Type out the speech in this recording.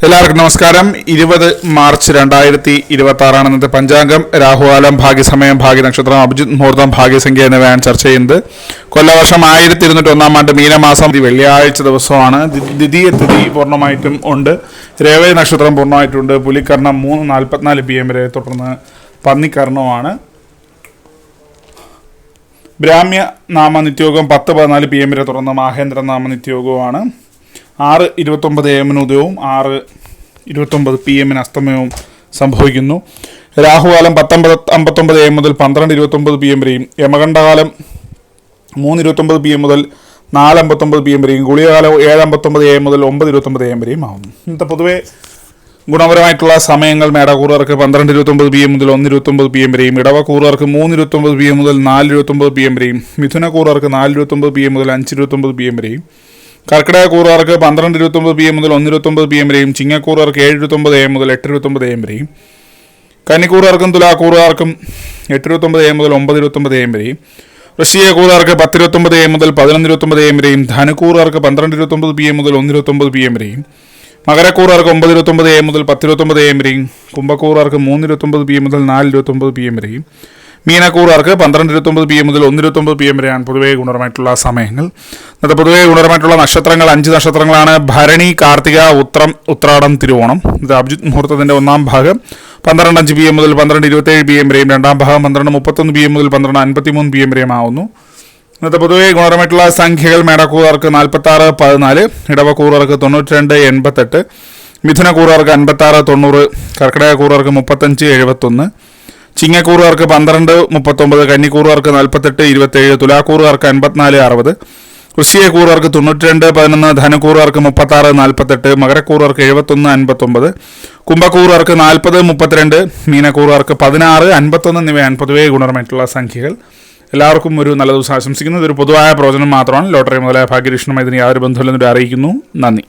എല്ലാവർക്കും നമസ്കാരം. 20 മാർച്ച് 2026 ഇന്നത്തെ പഞ്ചാംഗം. രാഹുകാലം, ഭാഗ്യസമയം, ഭാഗ്യനക്ഷത്രം, അഭിജിത് മുഹൂർത്തം, ഭാഗ്യസംഖ്യ എന്നിവയാണ് ചർച്ച ചെയ്യുന്നത്. കൊല്ലവർഷം 1201 ആണ്ട് മീനമാസം വെള്ളിയാഴ്ച ദിവസമാണ്. ദ്വിതീയ തിഥി പൂർണ്ണമായിട്ടും ഉണ്ട്. രേവതി നക്ഷത്രം പൂർണ്ണമായിട്ടുണ്ട്. പുലിക്കർണം 3:44 PM വരെ, തുടർന്ന് പന്നിക്കർണമാണ്. ബ്രാഹ്മ്യ നാമ നിത്യോഗം 10:14 PM വരെ, തുടർന്ന് മാഹേന്ദ്ര നാമ നിത്യോഗവുമാണ്. 6:29 AM ഉദയവും 6:29 PM അസ്തമയവും സംഭവിക്കുന്നു. രാഹുകാലം 10:59 AM മുതൽ 12:29 PM വരെയും, യമകണ്ഠകാലം 3:29 PM മുതൽ 4:59 PM വരെയും, ഗുളികകാലം 7:59 AM മുതൽ 9:29 AM വരെയും ആകുന്നു. ഇന്നത്തെ പൊതുവെ ഗുണപരമായിട്ടുള്ള സമയങ്ങൾ: മേടക്കൂറുകാർക്ക് 12:29 PM മുതൽ 1:29 PM വരെയും, ഇടവക്കൂറുകാർക്ക് 3:29 PM മുതൽ 4:29 PM വരെയും, മിഥുനക്കൂറുകാർക്ക് 4:29 PM മുതൽ 5:29 PM വരെയും, കർക്കിടകക്കൂറുകാർക്ക് 12:29 PM മുതൽ 1:29 PM വരെയും, ചിങ്ങക്കൂറുകാർക്ക് 7:29 AM മുതൽ 8:29 AM വരെയും, കന്നിക്കൂറുകാർക്കും തുലാക്കൂറുകാർക്കും 8:29 AM മുതൽ 9:29 AM വരെയും, വൃശ്ചികക്കൂറുകാർക്ക് 10:29 AM മുതൽ 11:29 AM വരെയും, ധനുക്കൂറുകാർക്ക് 12:29 PM മുതൽ 1:29 PM വരെയും, മകരക്കൂറുകാർക്ക് 9:29 AM മുതൽ 10:29 AM വരെയും, കുംഭക്കൂറുകാർക്ക് 3:29 PM മുതൽ 4:29 PM വരെയും, മീനക്കൂറുകാർക്ക് 12:29 PM മുതൽ 1:29 PM വരെയാണ് പൊതുവേ ഗുണപരമായിട്ടുള്ള സമയങ്ങൾ. ഇന്നത്തെ പൊതുവേ ഗുണപരമായിട്ടുള്ള നക്ഷത്രങ്ങൾ 5 നക്ഷത്രങ്ങളാണ്: ഭരണി, കാർത്തിക, ഉത്രം, ഉത്രാടം, തിരുവോണം. ഇത് അഭിജിത് മുഹൂർത്തത്തിൻ്റെ ഒന്നാം ഭാഗം 12:05 PM മുതൽ 12:27 PM വരെയും, രണ്ടാം ഭാഗം 12:31 PM മുതൽ 12:53 PM വരെയും ആവുന്നു. ഇന്നത്തെ പൊതുവേ ഗുണപരമായിട്ടുള്ള സംഖ്യകൾ: മേടക്കൂറുകാർക്ക് 46-14, ഇടവക്കൂറുകാർക്ക് 92-88, മിഥുനക്കൂറുകാർക്ക് 56-90, കർക്കിടകക്കൂറുകാർക്ക് 35-71, ചിങ്ങക്കൂറുകാർക്ക് 12-39, കന്നിക്കൂറുകാർക്ക് 48-27, തുലാക്കൂറുകാർക്ക് 54-60, വൃശ്ചികക്കൂറുകാർക്ക് 92-11, ധനുക്കൂറുകാർക്ക് 36-48, മകരക്കൂറുകാർക്ക് 71-59, കുംഭക്കൂറുകാർക്ക് 40-32, മീനക്കൂറുകാർക്ക് 16-51 എന്നിവയാണ് പൊതുവേ ഗുണപരമായിട്ടുള്ള സംഖ്യകൾ. എല്ലാവർക്കും ഒരു നല്ല ദിവസം ആശംസിക്കുന്നു. ഇതൊരു പൊതുവായ പ്രവചനം മാത്രമാണ്. ലോട്ടറി മുതലായ ഭാഗ്യരീക്ഷണമായി ഇതിന് യാതൊരു ബന്ധമില്ലെന്നൊരു അറിയിക്കുന്നു. നന്ദി.